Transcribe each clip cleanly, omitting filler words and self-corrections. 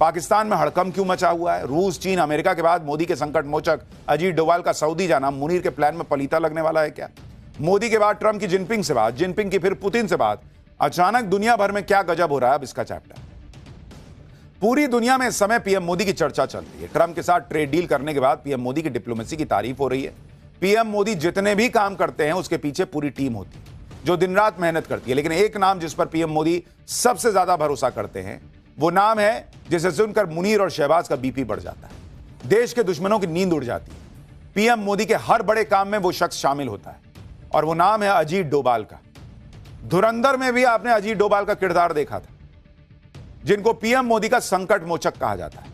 पाकिस्तान में हड़कंप क्यों मचा हुआ है? रूस, चीन, अमेरिका के बाद मोदी के संकट मोचक अजीत डोभाल का सऊदी जाना मुनीर के प्लान में पलीता लगने वाला है क्या? मोदी के बाद ट्रंप की जिनपिंग से बात, जिनपिंग की फिर पुतिन से बात, अचानक दुनिया भर में क्या गजब हो रहा है? अब इसका चैप्टर। पूरी दुनिया में इस समय पीएम मोदी की चर्चा चल रही है। ट्रंप के साथ ट्रेड डील करने के बाद पीएम मोदी की डिप्लोमेसी की तारीफ हो रही है। पीएम मोदी जितने भी काम करते हैं उसके पीछे पूरी टीम होती है जो दिन रात मेहनत करती है। लेकिन एक नाम जिस पर पीएम मोदी सबसे ज्यादा भरोसा करते हैं वो नाम है जिसे सुनकर मुनीर और शहबाज का बीपी बढ़ जाता है। देश के दुश्मनों की नींद उड़ जाती है। पीएम मोदी के हर बड़े काम में वो शख्स शामिल होता है और वो नाम है अजीत डोभाल का। धुरंधर में भी आपने अजीत डोभाल का किरदार देखा था, जिनको पीएम मोदी का संकट मोचक कहा जाता है।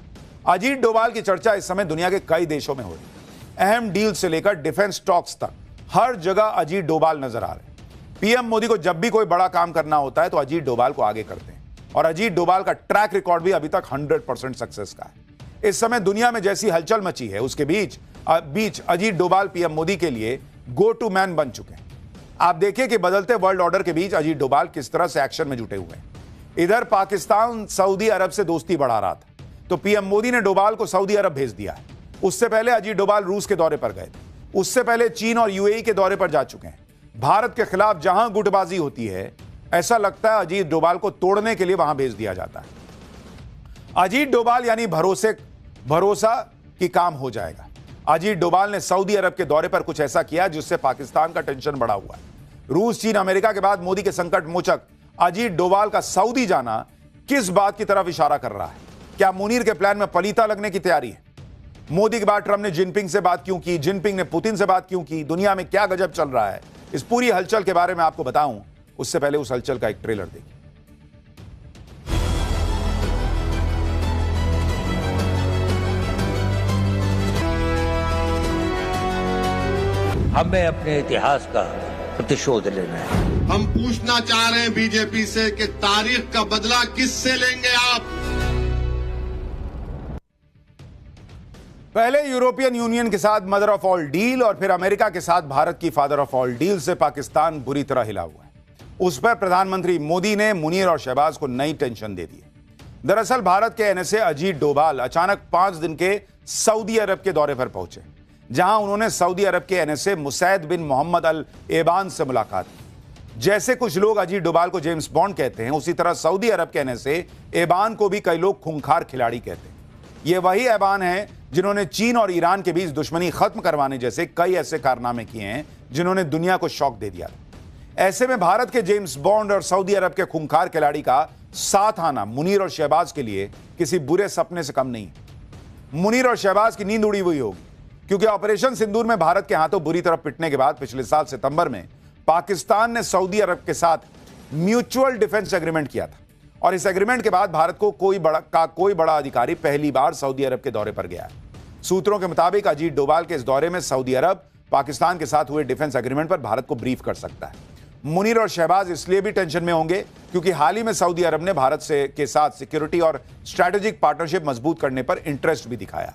अजीत डोभाल की चर्चा इस समय दुनिया के कई देशों में हो रही है। अहम डील से लेकर डिफेंस टॉक्स तक हर जगह अजीत डोभाल नजर आ रहे हैं। पीएम मोदी को जब भी कोई बड़ा काम करना होता है तो अजीत डोभाल को आगे करते हैं और अजीत डोभाल का ट्रैक रिकॉर्ड भी अभी तक 100% सक्सेस का है। इस समय दुनिया में जैसी हलचल मची है उसके बीच अजीत डोभाल पीएम मोदी के लिए गो टू मैन बन चुके हैं। आप देखिए कि बदलते वर्ल्ड ऑर्डर के बीच अजीत डोभाल किस तरह से एक्शन में जुटे हुए हैं। इधर पाकिस्तान सऊदी अरब से दोस्ती बढ़ा रहा था तो पीएम मोदी ने डोभाल को सऊदी अरब भेज दिया है। उससे पहले अजीत डोभाल रूस के दौरे पर गए थे। उससे पहले चीन और यूएई के दौरे पर जा चुके हैं। भारत के खिलाफ जहां गुटबाजी होती है ऐसा लगता है अजीत डोभाल को तोड़ने के लिए वहां भेज दिया जाता है। अजीत डोभाल यानी भरोसा कि काम हो जाएगा। अजीत डोभाल ने सऊदी अरब के दौरे पर कुछ ऐसा किया जिससे पाकिस्तान का टेंशन बढ़ा हुआ है। रूस, चीन, अमेरिका के बाद मोदी के संकट मोचक अजीत डोभाल का सऊदी जाना किस बात की तरफ इशारा कर रहा है? क्या मुनीर के प्लान में पलीता लगने की तैयारी है? मोदी के बाद ट्रंप ने जिनपिंग से बात क्यों की? जिनपिंग ने पुतिन से बात क्यों की? दुनिया में क्या गजब चल रहा है? इस पूरी हलचल के बारे में आपको बताऊं उससे पहले उस हलचल का एक ट्रेलर देखिए। हमें अपने इतिहास का प्रतिशोध लेना है। हम पूछना चाह रहे हैं बीजेपी से कि तारीख का बदला किससे लेंगे आप? पहले यूरोपियन यूनियन के साथ मदर ऑफ ऑल डील और फिर अमेरिका के साथ भारत की फादर ऑफ ऑल डील से पाकिस्तान बुरी तरह हिला हुआ है। उस पर प्रधानमंत्री मोदी ने मुनीर और शहबाज को नई टेंशन दे दी। दरअसल भारत के एनएसए अजीत डोभाल अचानक 5 दिन के सऊदी अरब के दौरे पर पहुंचे, जहां उन्होंने सऊदी अरब के एनएसए मुसैद बिन मोहम्मद अल एबान से मुलाकात की। जैसे कुछ लोग अजीत डोभाल को जेम्स बॉन्ड कहते हैं, उसी तरह सऊदी अरब के एनएसए एबान को भी कई लोग खूंखार खिलाड़ी कहते हैं। ये वही एबान हैं जिन्होंने चीन और ईरान के बीच दुश्मनी खत्म करवाने जैसे कई ऐसे कारनामे किए हैं जिन्होंने दुनिया को शॉक दे दिया। ऐसे में भारत के जेम्स बॉन्ड और सऊदी अरब के खूंखार खिलाड़ी का साथ आना मुनीर और शहबाज के लिए किसी बुरे सपने से कम नहीं। मुनीर और शहबाज की नींद उड़ी हुई होगी, क्योंकि ऑपरेशन सिंदूर में भारत के हाथों बुरी तरह पिटने के बाद पिछले साल सितंबर में पाकिस्तान ने सऊदी अरब के साथ म्यूचुअल डिफेंस एग्रीमेंट किया था और इस एग्रीमेंट के बाद भारत को कोई बड़ा अधिकारी पहली बार सऊदी अरब के दौरे पर गया है। सूत्रों के मुताबिक अजीत डोभाल के इस दौरे में सऊदी अरब पाकिस्तान के साथ हुए डिफेंस एग्रीमेंट पर भारत को ब्रीफ कर सकता है। मुनीर और शहबाज इसलिए भी टेंशन में होंगे क्योंकि हाल ही में सऊदी अरब ने भारत के साथ सिक्योरिटी और स्ट्रैटेजिक पार्टनरशिप मजबूत करने पर इंटरेस्ट भी दिखाया।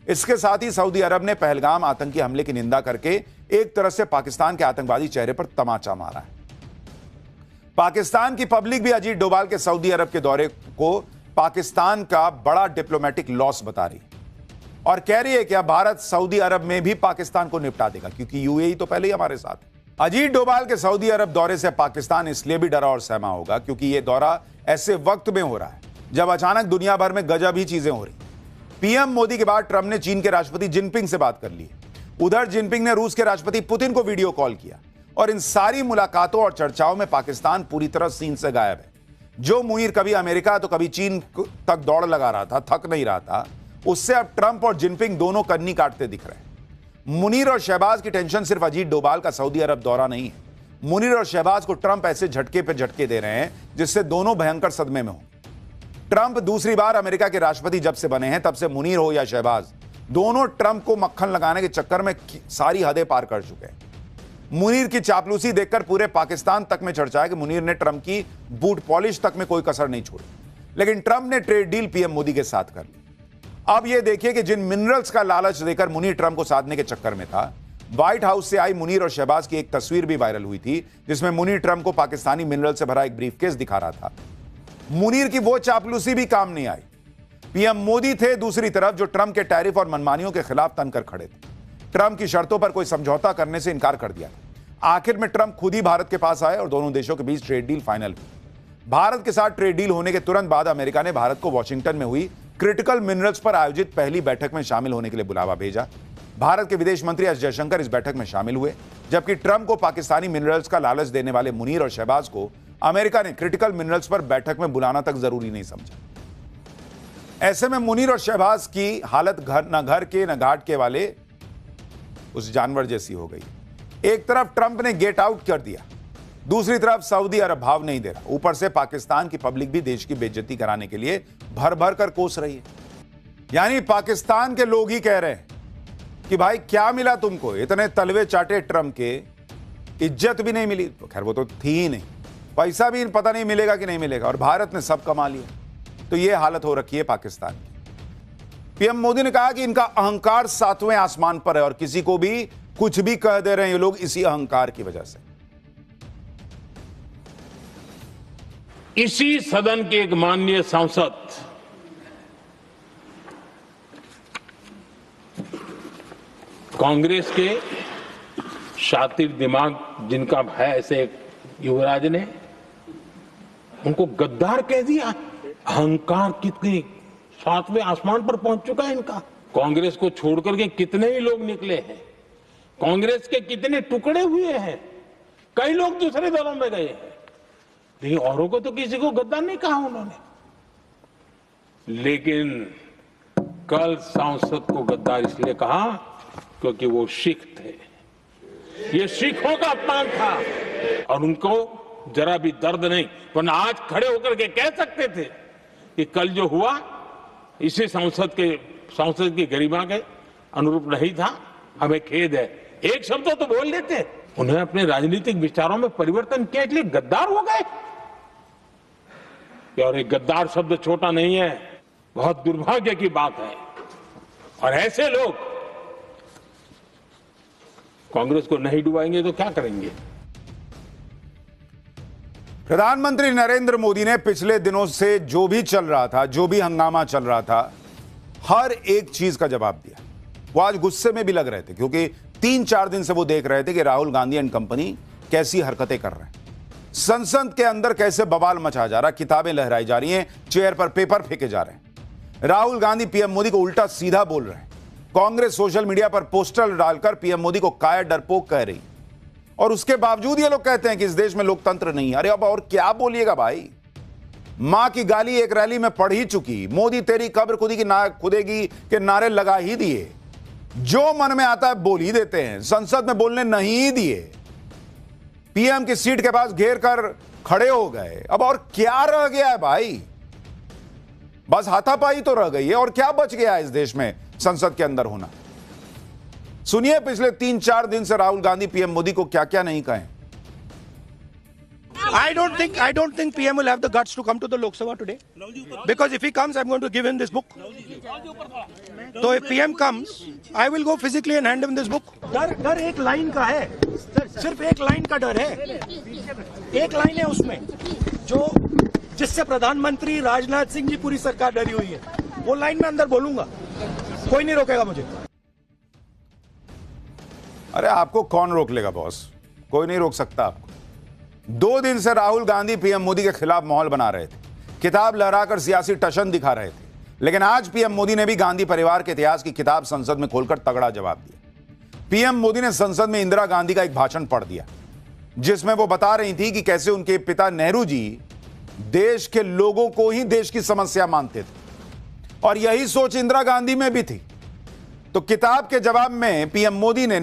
इसके साथ ही सऊदी अरब ने पहलगाम आतंकी हमले की निंदा करके एक तरह से पाकिस्तान के आतंकवादी चेहरे पर तमाचा मारा है। पाकिस्तान की पब्लिक भी अजीत डोभाल के सऊदी अरब के दौरे को पाकिस्तान का बड़ा डिप्लोमेटिक लॉस बता रही और कह रही है कि अब भारत सऊदी अरब में भी पाकिस्तान को निपटा देगा, क्योंकि यूएई तो पहले ही हमारे साथ है। अजीत डोभाल के सऊदी अरब दौरे से पाकिस्तान इसलिए भी डरा और सहमा होगा क्योंकि यह दौरा ऐसे वक्त में हो रहा है जब अचानक दुनिया भर में गजब ही चीजें हो रही। पीएम मोदी के बाद ट्रंप ने चीन के राष्ट्रपति जिनपिंग से बात कर ली। उधर जिनपिंग ने रूस के राष्ट्रपति पुतिन को वीडियो कॉल किया और इन सारी मुलाकातों और चर्चाओं में पाकिस्तान पूरी तरह सीन से गायब है। जो मुनीर कभी अमेरिका तो कभी चीन तक दौड़ लगा रहा था, थक नहीं रहा था, उससे अब ट्रंप और जिनपिंग दोनों कन्नी काटते दिख रहे हैं। मुनीर और शहबाज की टेंशन सिर्फ अजीत डोभाल का सऊदी अरब दौरा नहीं है। मुनीर और शहबाज को ट्रंप ऐसे झटके पे झटके दे रहे हैं जिससे दोनों भयंकर सदमे में होंगे। ट्रंप दूसरी बार अमेरिका के राष्ट्रपति जब से बने हैं तब से मुनीर हो या शहबाज, दोनों ट्रंप को मक्खन लगाने के चक्कर में सारी हदें पार कर चुके हैं। मुनीर की चापलूसी देखकर पूरे पाकिस्तान तक में चर्चा है कि मुनीर ने ट्रंप की बूट पॉलिश तक में कोई कसर नहीं छोड़ी। लेकिन ट्रंप ने ट्रेड डील पीएम मोदी के साथ कर ली। अब यह देखिए कि जिन मिनरल्स का लालच देकर मुनीर ट्रंप को साधने के चक्कर में था, व्हाइट हाउस से आई मुनीर और शहबाज की एक तस्वीर भी वायरल हुई थी जिसमें मुनीर ट्रंप को पाकिस्तानी मिनरल से भरा एक ब्रीफकेस दिखा रहा था। मुनीर की वो चापलूसी भी काम नहीं आई। पीएम मोदी थे दूसरी तरफ, जो ट्रंप के टैरिफ और मनमानियों के खिलाफ तनकर खड़े थे। ट्रंप की शर्तों पर कोई समझौता करने से इनकार कर दिया। आखिर में ट्रंप खुद ही भारत के पास आए और दोनों देशों के बीच ट्रेड डील फाइनल हुई। भारत के साथ ट्रेड डील होने के तुरंत बाद अमेरिका ने भारत को वॉशिंगटन में हुई क्रिटिकल मिनरल्स पर आयोजित पहली बैठक में शामिल होने के लिए बुलावा भेजा। भारत के विदेश मंत्री एस जयशंकर इस बैठक में शामिल हुए, जबकि ट्रंप को पाकिस्तानी मिनरल्स का लालच देने वाले मुनीर और शहबाज को अमेरिका ने क्रिटिकल मिनरल्स पर बैठक में बुलाना तक जरूरी नहीं समझा। ऐसे में मुनीर और शहबाज की हालत न घर के न घाट के वाले उस जानवर जैसी हो गई। एक तरफ ट्रंप ने गेट आउट कर दिया, दूसरी तरफ सऊदी अरब भाव नहीं दे रहा। ऊपर से पाकिस्तान की पब्लिक भी देश की बेइज्जती कराने के लिए भर भर कर कोस रही है। यानी पाकिस्तान के लोग ही कह रहे हैं कि भाई क्या मिला तुमको, इतने तलवे चाटे ट्रंप के, इज्जत भी नहीं मिली। तो खैर वो तो थी ही नहीं, पैसा भी पता नहीं मिलेगा कि नहीं मिलेगा, और भारत ने सब कमा लिया। तो ये हालत हो रखी है पाकिस्तान की। पीएम मोदी ने कहा कि इनका अहंकार 7वें आसमान पर है और किसी को भी कुछ भी कह दे रहे हैं ये लोग इसी अहंकार की वजह से। इसी सदन के एक माननीय सांसद कांग्रेस के शातिर दिमाग जिनका है, ऐसे एक युवराज ने उनको गद्दार कह दिया। अहंकार कितनी 7वें आसमान पर पहुंच चुका है इनका। कांग्रेस को छोड़कर के कितने ही लोग निकले हैं, कांग्रेस के कितने टुकड़े हुए हैं, कई लोग दूसरे दलों में गए हैं, लेकिन औरों को तो किसी को गद्दार नहीं कहा उन्होंने। लेकिन कल सांसद को गद्दार इसलिए कहा क्योंकि वो सिख थे। ये सिखों का अपमान था और उनको जरा भी दर्द नहीं, वरना आज खड़े होकर के कह सकते थे कि कल जो हुआ इसी सांसद की गरिमा के अनुरूप नहीं था, हमें खेद है। एक शब्द तो बोल देते, उन्हें अपने राजनीतिक विचारों में परिवर्तन किया इसलिए गद्दार हो गए। और एक गद्दार शब्द छोटा नहीं है, बहुत दुर्भाग्य की बात है। और ऐसे लोग कांग्रेस को नहीं डुबाएंगे तो क्या करेंगे। प्रधानमंत्री नरेंद्र मोदी ने पिछले दिनों से जो भी चल रहा था, जो भी हंगामा चल रहा था, हर एक चीज का जवाब दिया। वो आज गुस्से में भी लग रहे थे क्योंकि 3-4 दिन से वो देख रहे थे कि राहुल गांधी एंड कंपनी कैसी हरकतें कर रहे हैं। संसद के अंदर कैसे बवाल मचा जा रहा, किताबें लहराई जा रही हैं, चेयर पर पेपर फेंके जा रहे हैं। राहुल गांधी पीएम मोदी को उल्टा सीधा बोल रहे हैं। कांग्रेस सोशल मीडिया पर पोस्टर डालकर पीएम मोदी को काया डरपोक कह रही, और उसके बावजूद ये लोग कहते हैं कि इस देश में लोकतंत्र नहीं है। अरे अब और क्या बोलिएगा भाई। मां की गाली एक रैली में पढ़ ही चुकी, मोदी तेरी कब्र खुदेगी के नारे लगा ही दिए, जो मन में आता है बोल ही देते हैं, संसद में बोलने नहीं दिए, पीएम की सीट के पास घेर कर खड़े हो गए। अब और क्या रह गया है भाई, बस हाथापाई तो रह गई है, और क्या बच गया है इस देश में संसद के अंदर होना। सुनिए पिछले 3-4 दिन से राहुल गांधी पीएम मोदी को क्या क्या नहीं कहें। I don't think PM will have the guts to come to the Lok Sabha today. Because if he comes, I'm going to give him this book. So if PM comes, I will go physically and hand him this book. डर एक line का है, सिर्फ एक line का डर है, एक लाइन है उसमें जो जिससे प्रधानमंत्री राजनाथ सिंह जी पूरी सरकार डरी हुई है। वो लाइन में अंदर बोलूंगा, कोई नहीं रोकेगा मुझे। अरे आपको कौन रोक लेगा बॉस, कोई नहीं रोक सकता आपको। 2 दिन से राहुल गांधी पीएम मोदी के खिलाफ माहौल बना रहे थे, किताब लहराकर सियासी टशन दिखा रहे थे, लेकिन आज पीएम मोदी ने भी गांधी परिवार के इतिहास की किताब संसद में खोलकर तगड़ा जवाब दिया। पीएम मोदी ने संसद में इंदिरा गांधी का एक भाषण पढ़ दिया, जिसमें वो बता रही थी कि कैसे उनके पिता नेहरू जी देश के लोगों को ही देश की समस्या मानते थे, और यही सोच इंदिरा गांधी में भी थी। तो किताब के जवाब में पीएम मोदी ने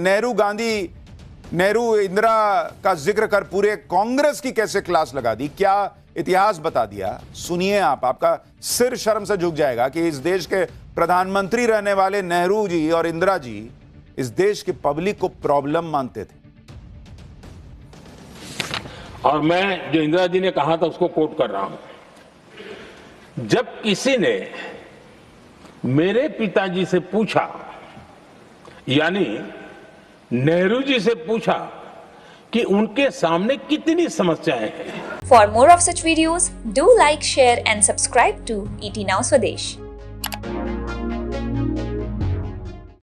नेहरू इंदिरा का जिक्र कर पूरे कांग्रेस की कैसे क्लास लगा दी, क्या इतिहास बता दिया। सुनिए आपका सिर शर्म से झुक जाएगा कि इस देश के प्रधानमंत्री रहने वाले नेहरू जी और इंदिरा जी इस देश की पब्लिक को प्रॉब्लम मानते थे। और मैं जो इंदिरा जी ने कहा था उसको कोट कर रहा हूं। जब किसी ने मेरे पिताजी से पूछा, यानी नेहरू जी से पूछा कि उनके सामने कितनी समस्याएं हैं। For more of such videos, do like, share and subscribe to ET Now Swadesh.